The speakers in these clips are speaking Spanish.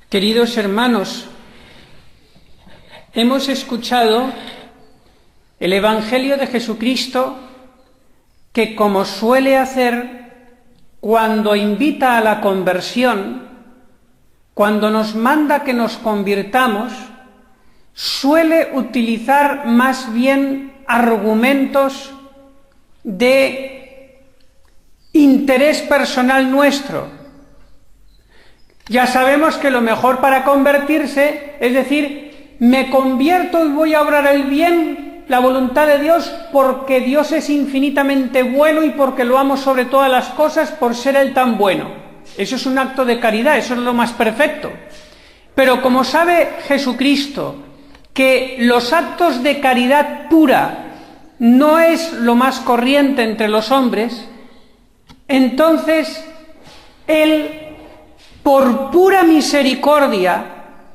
Queridos hermanos, hemos escuchado el Evangelio de Jesucristo que, como suele hacer cuando invita a la conversión, cuando nos manda que nos convirtamos, suele utilizar más bien argumentos de interés personal nuestro. Ya sabemos que lo mejor para convertirse es decir, me convierto y voy a obrar el bien, la voluntad de Dios, porque Dios es infinitamente bueno y porque lo amo sobre todas las cosas por ser Él tan bueno. Eso es un acto de caridad, eso es lo más perfecto. Pero como sabe Jesucristo que los actos de caridad pura no es lo más corriente entre los hombres, entonces Él, por pura misericordia,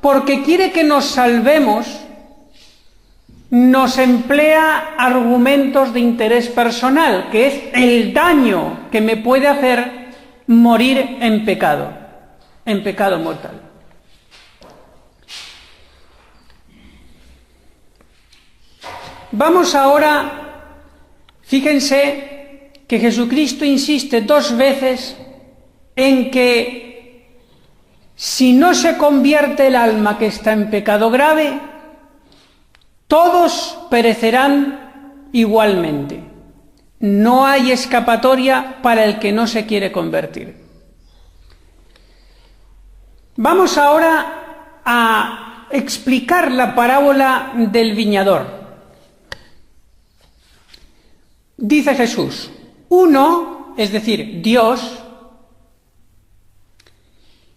porque quiere que nos salvemos, nos emplea argumentos de interés personal, que es el daño que me puede hacer morir en pecado mortal. Vamos ahora, fíjense que Jesucristo insiste 2 veces en que si no se convierte el alma que está en pecado grave, todos perecerán igualmente. No hay escapatoria para el que no se quiere convertir. Vamos ahora a explicar la parábola del viñador. Dice Jesús, uno, es decir, Dios,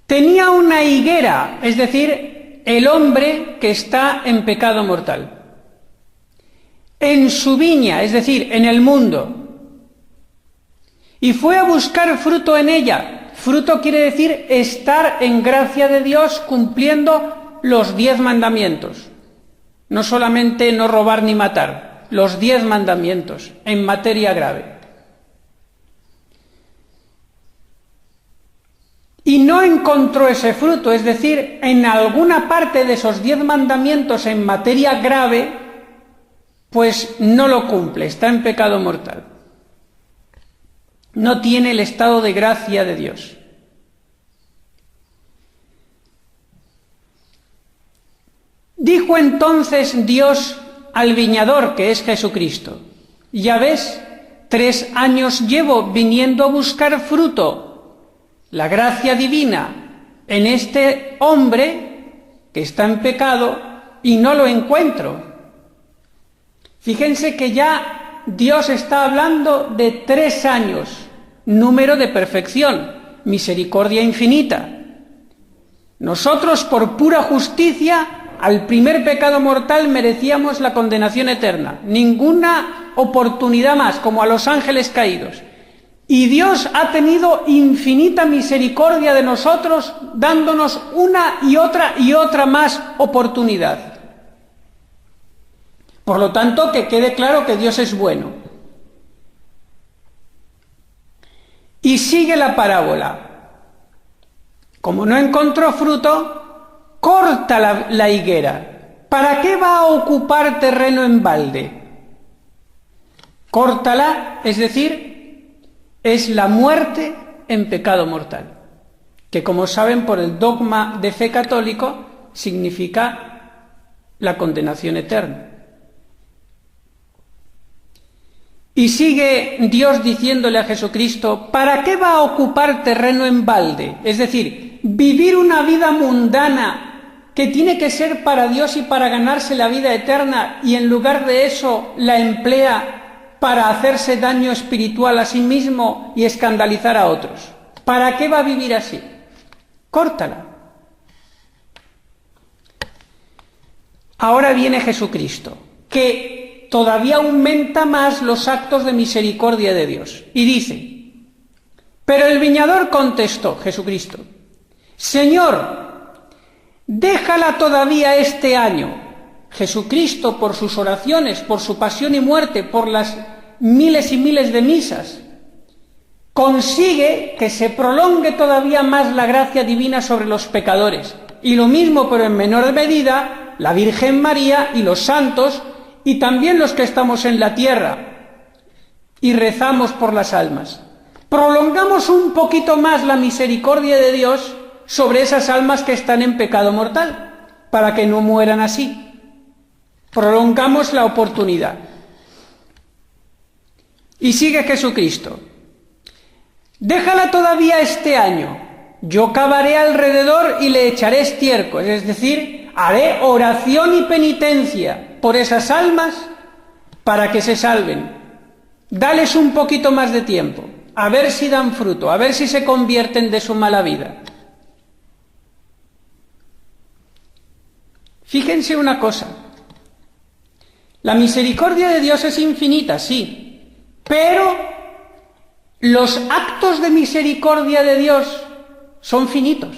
tenía una higuera, es decir, el hombre que está en pecado mortal, en su viña, es decir, en el mundo, y fue a buscar fruto en ella. Fruto quiere decir estar en gracia de Dios cumpliendo los 10 mandamientos. No solamente no robar ni matar, los 10 mandamientos en materia grave. Y no encontró ese fruto, es decir, en alguna parte de esos 10 mandamientos en materia grave, pues no lo cumple, está en pecado mortal. No tiene el estado de gracia de Dios. Dijo entonces Dios al viñador, que es Jesucristo, ya ves, 3 años llevo viniendo a buscar fruto, la gracia divina, en este hombre que está en pecado y no lo encuentro. Fíjense que ya Dios está hablando de 3 años, número de perfección, misericordia infinita. Nosotros, por pura justicia, al primer pecado mortal merecíamos la condenación eterna, ninguna oportunidad más, como a los ángeles caídos. Y Dios ha tenido infinita misericordia de nosotros, dándonos una y otra más oportunidad. Por lo tanto, que quede claro que Dios es bueno. Y sigue la parábola. Como no encontró fruto, corta la higuera. ¿Para qué va a ocupar terreno en balde? Córtala, es decir, es la muerte en pecado mortal, que como saben por el dogma de fe católico significa la condenación eterna. Y sigue Dios diciéndole a Jesucristo, ¿para qué va a ocupar terreno en balde? Es decir, vivir una vida mundana que tiene que ser para Dios y para ganarse la vida eterna, y en lugar de eso la emplea para hacerse daño espiritual a sí mismo y escandalizar a otros. ¿Para qué va a vivir así? Córtala. Ahora viene Jesucristo, que todavía aumenta más los actos de misericordia de Dios, y dice, pero el viñador contestó, Jesucristo, Señor, déjala todavía este año. Jesucristo, por sus oraciones, por su pasión y muerte, por las miles y miles de misas, consigue que se prolongue todavía más la gracia divina sobre los pecadores, Y lo mismo, pero en menor medida, la Virgen María y los santos, y también los que estamos en la tierra, y rezamos por las almas. Prolongamos un poquito más la misericordia de Dios sobre esas almas que están en pecado mortal, para que no mueran así. Prolongamos la oportunidad. Y sigue Jesucristo. Déjala todavía este año. Yo cavaré alrededor y le echaré estiércol, es decir, haré oración y penitencia por esas almas para que se salven. Dales un poquito más de tiempo, a ver si dan fruto, a ver si se convierten de su mala vida. Fíjense una cosa. La misericordia de Dios es infinita, sí, pero los actos de misericordia de Dios son finitos.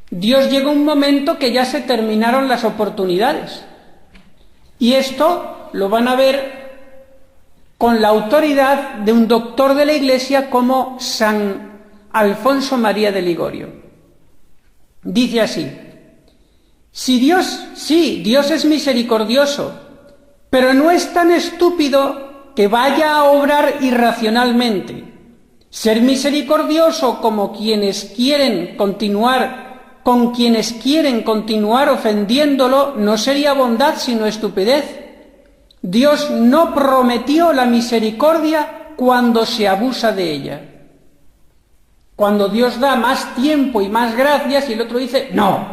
Dios llega un momento que ya se terminaron las oportunidades. Y esto lo van a ver con la autoridad de un doctor de la Iglesia como San Alfonso María de Ligorio. Dice así: Dios es misericordioso, pero no es tan estúpido que vaya a obrar irracionalmente. Ser misericordioso con quienes quieren continuar ofendiéndolo no sería bondad sino estupidez. Dios no prometió la misericordia cuando se abusa de ella. Cuando Dios da más tiempo y más gracias y el otro dice no,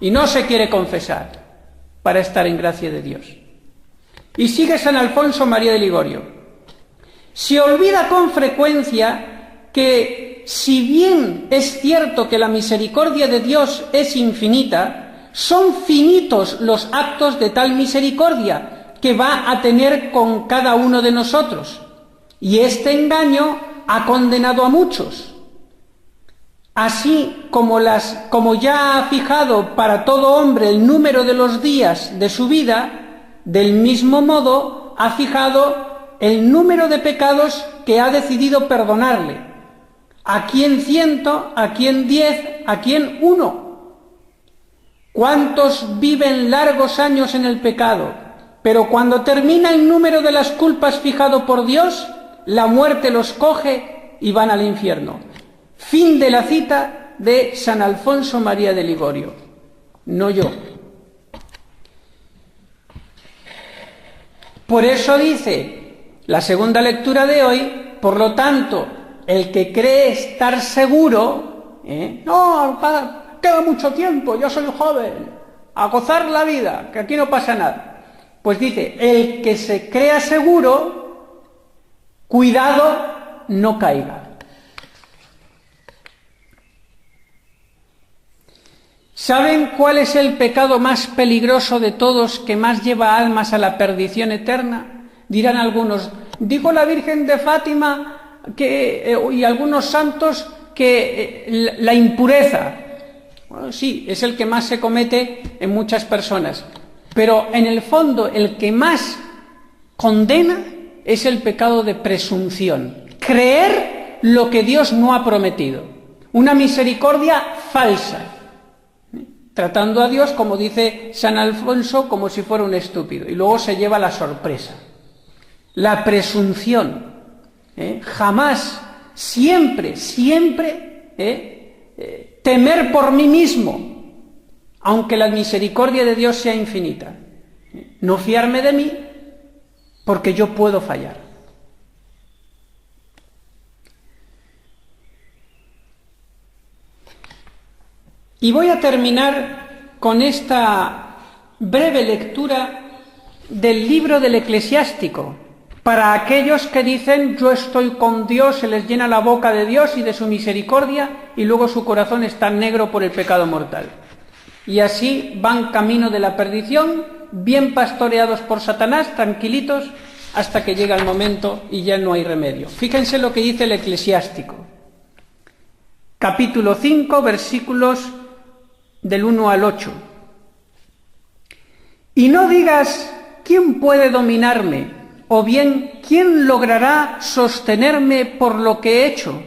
y no se quiere confesar para estar en gracia de Dios. Y sigue San Alfonso María de Ligorio. Se olvida con frecuencia que, si bien es cierto que la misericordia de Dios es infinita, son finitos los actos de tal misericordia que va a tener con cada uno de nosotros. Y este engaño ha condenado a muchos. Así como ya ha fijado para todo hombre el número de los días de su vida, del mismo modo ha fijado el número de pecados que ha decidido perdonarle. ¿A quién 100? ¿A quién 10? ¿A quién 1? ¿Cuántos viven largos años en el pecado? Pero cuando termina el número de las culpas fijado por Dios, la muerte los coge y van al infierno. Fin de la cita de San Alfonso María de Ligorio, no yo. Por eso dice la segunda lectura de hoy, por lo tanto, el que cree estar seguro, no, queda mucho tiempo, yo soy joven, a gozar la vida, que aquí no pasa nada. Pues dice, el que se crea seguro, cuidado, no caiga. ¿Saben cuál es el pecado más peligroso de todos que más lleva almas a la perdición eterna? Dirán algunos, dijo la Virgen de Fátima y algunos santos que la impureza. Bueno, sí, es el que más se comete en muchas personas, pero en el fondo el que más condena es el pecado de presunción. Creer lo que Dios no ha prometido. Una misericordia falsa. Tratando a Dios, como dice San Alfonso, como si fuera un estúpido. Y luego se lleva la sorpresa. La presunción, jamás, siempre, temer por mí mismo, aunque la misericordia de Dios sea infinita. No fiarme de mí, porque yo puedo fallar. Y voy a terminar con esta breve lectura del libro del Eclesiástico. Para aquellos que dicen, yo estoy con Dios, se les llena la boca de Dios y de su misericordia, y luego su corazón está negro por el pecado mortal. Y así van camino de la perdición, bien pastoreados por Satanás, tranquilitos, hasta que llega el momento y ya no hay remedio. Fíjense lo que dice el Eclesiástico. Capítulo 5, versículos del 1 al 8. Y no digas, ¿quién puede dominarme? O bien, ¿quién logrará sostenerme por lo que he hecho?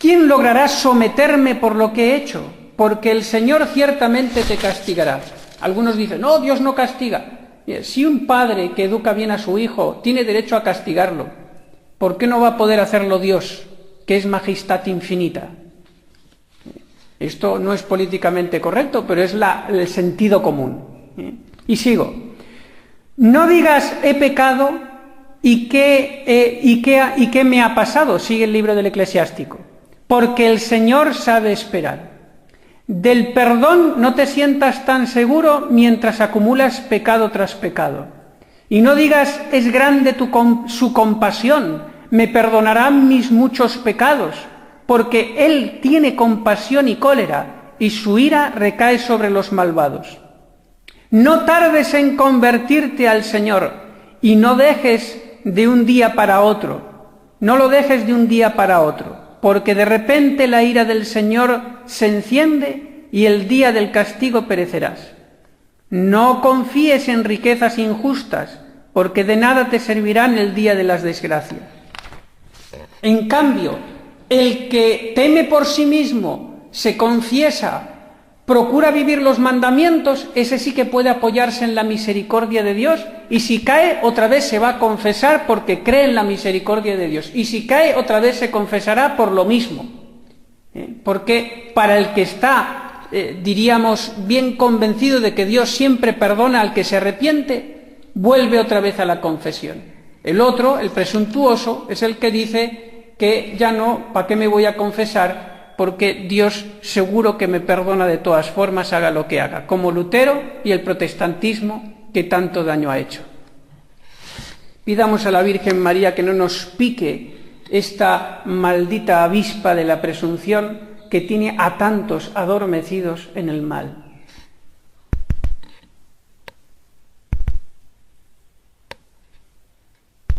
¿Quién logrará someterme por lo que he hecho? Porque el Señor ciertamente te castigará. Algunos dicen, no, Dios no castiga. Si un padre que educa bien a su hijo tiene derecho a castigarlo, ¿por qué no va a poder hacerlo Dios, que es majestad infinita? Esto no es políticamente correcto, pero es el sentido común. Y sigo. No digas he pecado y qué me ha pasado, sigue el libro del Eclesiástico, porque el Señor sabe esperar. Del perdón no te sientas tan seguro mientras acumulas pecado tras pecado. Y no digas es grande su compasión, me perdonarán mis muchos pecados, porque Él tiene compasión y cólera, y su ira recae sobre los malvados. No tardes en convertirte al Señor, y no dejes de un día para otro. No lo dejes de un día para otro, porque de repente la ira del Señor se enciende y el día del castigo perecerás. No confíes en riquezas injustas, porque de nada te servirán el día de las desgracias. En cambio, el que teme por sí mismo, se confiesa, procura vivir los mandamientos, ese sí que puede apoyarse en la misericordia de Dios, y si cae otra vez se va a confesar porque cree en la misericordia de Dios, y si cae otra vez se confesará por lo mismo. Porque para el que está, diríamos, bien convencido de que Dios siempre perdona al que se arrepiente, vuelve otra vez a la confesión. El otro, el presuntuoso, es el que dice que ya no, ¿para qué me voy a confesar? Porque Dios seguro que me perdona de todas formas, haga lo que haga, como Lutero y el protestantismo que tanto daño ha hecho. Pidamos a la Virgen María que no nos pique esta maldita avispa de la presunción que tiene a tantos adormecidos en el mal.